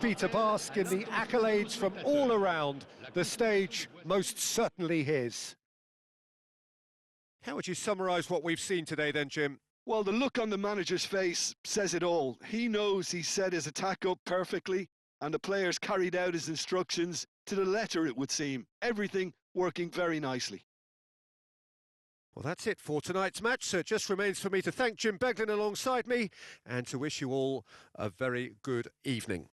Peter bask in the accolades from all around. The stage most certainly his. How would you summarise what we've seen today then, Jim? Well, the look on the manager's face says it all. He knows he set his attack up perfectly, and the players carried out his instructions to the letter, it would seem. Everything working very nicely. Well, that's it for tonight's match, so it just remains for me to thank Jim Beglin alongside me and to wish you all a very good evening.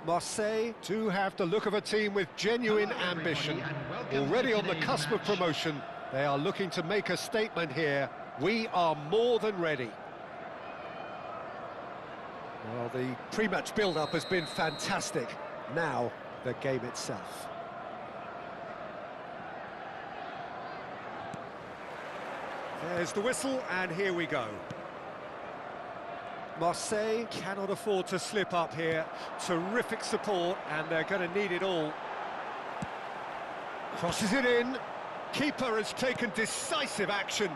Marseille do have the look of a team with genuine ambition. Already on the cusp of promotion, they are looking to make a statement here. We are more than ready. Well, the pre-match build-up has been fantastic. Now, the game itself. There's the whistle, and here we go. Marseille cannot afford to slip up here. Terrific support, and they're going to need it all. Crosses it in. Keeper has taken decisive action.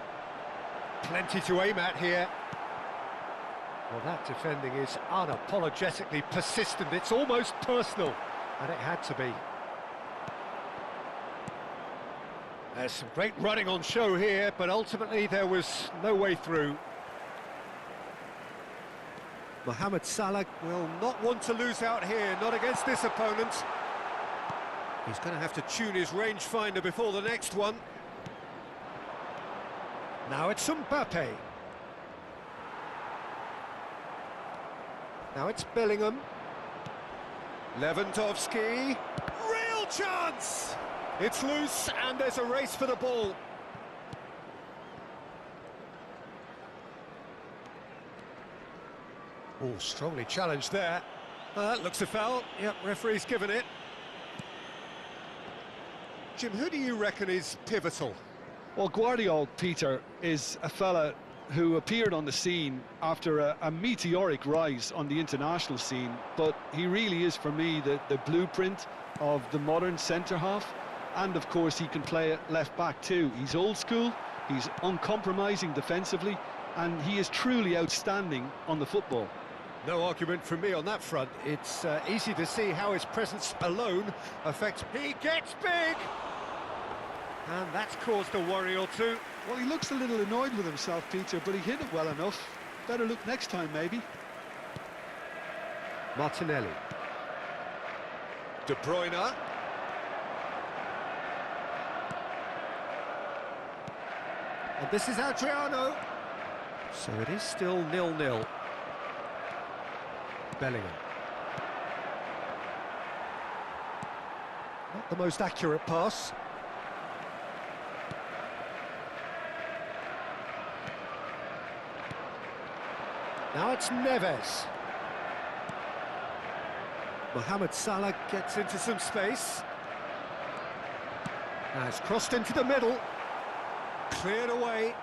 Plenty to aim at here. Well, that defending is unapologetically persistent. It's almost personal, and it had to be. There's some great running on show here, but ultimately there was no way through. Mohamed Salah will not want to lose out here, not against this opponent. He's going to have to tune his rangefinder before the next one. Now it's Mbappe. Now it's Bellingham. Lewandowski. Real chance! It's loose, and there's a race for the ball. Oh, strongly challenged there. That looks a foul. Yep, referee's given it. Jim, who do you reckon is pivotal? Well, Guardiola, Peter, is a fella who appeared on the scene after a meteoric rise on the international scene, but he really is, for me, the blueprint of the modern centre-half, and of course he can play at left-back too. He's old school, he's uncompromising defensively, and he is truly outstanding on the football. No argument from me on that front. It's easy to see how his presence alone affects... He gets big! And that's caused a worry or two. Well, he looks a little annoyed with himself, Peter, but he hit it well enough. Better look next time, maybe. Martinelli. De Bruyne. And this is Adriano. So it is still 0-0. Bellingham. Not the most accurate pass. Now it's Neves. Mohamed Salah gets into some space. Now it's crossed into the middle. Cleared away.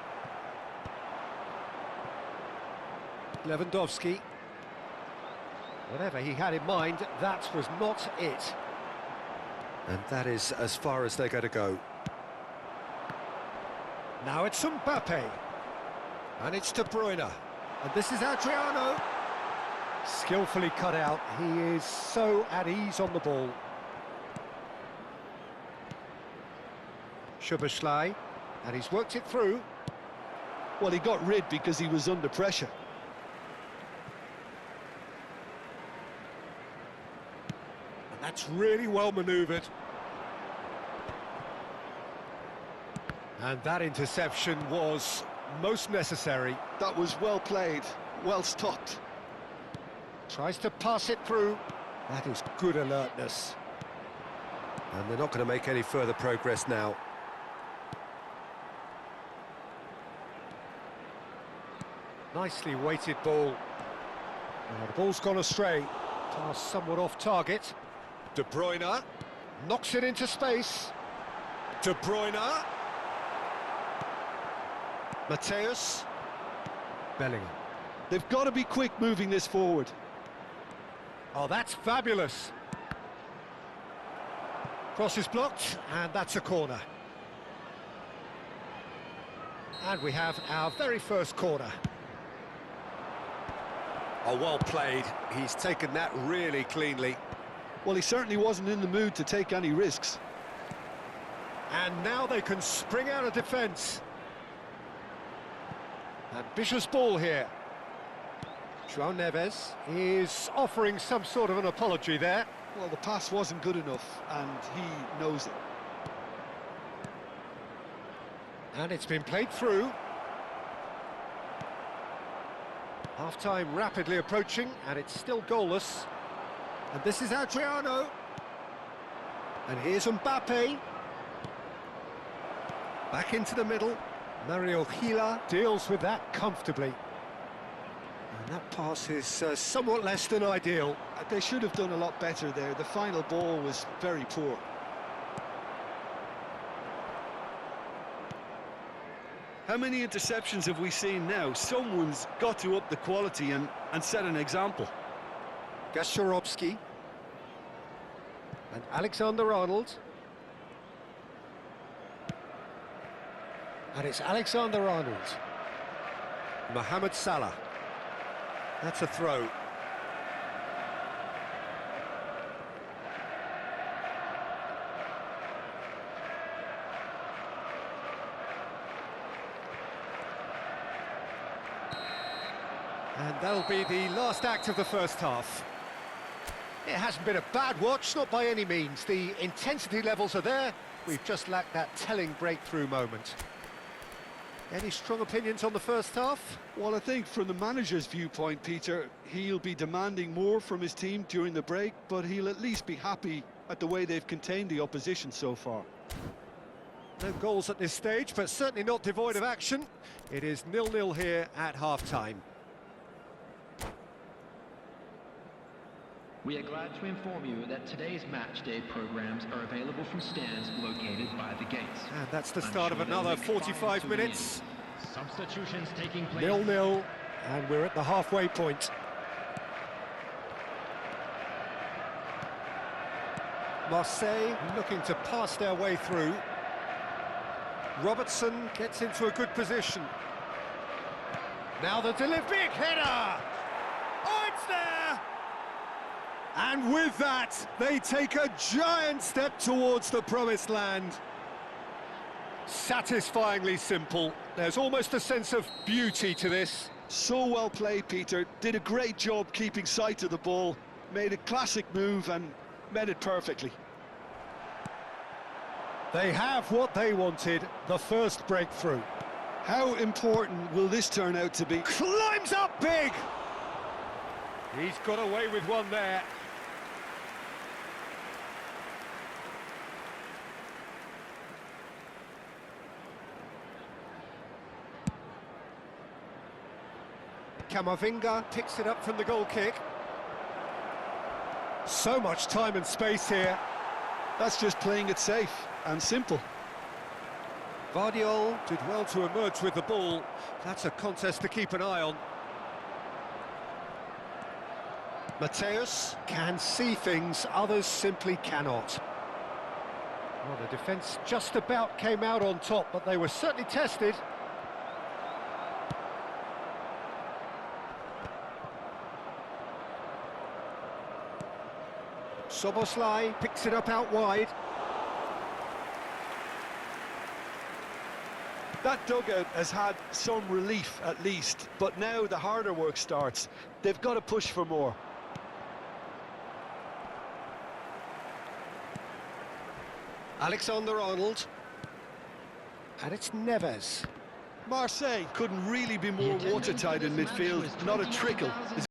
Lewandowski. Whatever he had in mind, that was not it. And that is as far as they're going to go. Now it's Mbappe. And it's De Bruyne. And this is Adriano. Skillfully cut out. He is so at ease on the ball. Szoboszlai. And he's worked it through. Well, he got rid because he was under pressure. And that's really well manoeuvred. And that interception was most necessary. That was well played, well stopped. Tries to pass it through. That is good alertness. And they're not going to make any further progress now. Nicely weighted ball. Now the ball's gone astray. Pass somewhat off target. De Bruyne knocks it into space. De Bruyne. Mateus. Bellingham. They've got to be quick moving this forward. Oh, that's fabulous. Cross is blocked, and that's a corner. And we have our very first corner. Oh, well played. He's taken that really cleanly. Well, he certainly wasn't in the mood to take any risks. And now they can spring out of defence. Ambitious ball here. João Neves is offering some sort of an apology there. Well, the pass wasn't good enough, and he knows it. And it's been played through. Half-time rapidly approaching, and it's still goalless. And this is Adriano. And here's Mbappe. Back into the middle. Mario Gila deals with that comfortably. And that pass is somewhat less than ideal. They should have done a lot better there. The final ball was very poor. How many interceptions have we seen now? Someone's got to up the quality and set an example. Gasharovsky. And Alexander-Arnold. And it's Alexander-Arnold. Mohamed Salah. That's a throw. And that'll be the last act of the first half. It hasn't been a bad watch, not by any means. The intensity levels are there. We've just lacked that telling breakthrough moment. Any strong opinions on the first half? Well, I think from the manager's viewpoint, Peter, he'll be demanding more from his team during the break, but he'll at least be happy at the way they've contained the opposition so far. No goals at this stage, but certainly not devoid of action. It is 0-0 here at half-time. We are glad to inform you that today's match day programs are available from stands located by the gates. And that's the start of another 45 minutes. Substitutions taking place. 0-0, and we're at the halfway point. Marseille looking to pass their way through. Robertson gets into a good position. Now the delivery, big header! Oh, it's there! And with that, they take a giant step towards the promised land. Satisfyingly simple. There's almost a sense of beauty to this. So well played, Peter. Did a great job keeping sight of the ball. Made a classic move and met it perfectly. They have what they wanted, the first breakthrough. How important will this turn out to be? Climbs up big! He's got away with one there. Camavinga picks it up from the goal kick. So much time and space here. That's just playing it safe and simple. Vardiol did well to emerge with the ball. That's a contest to keep an eye on. Mateus can see things others simply cannot. Well, the defence just about came out on top, but they were certainly tested. Soboslai picks it up out wide. That dugout has had some relief at least, but now the harder work starts. They've got to push for more. Alexander-Arnold. And it's Neves. Marseille couldn't really be more watertight in midfield, not a trickle.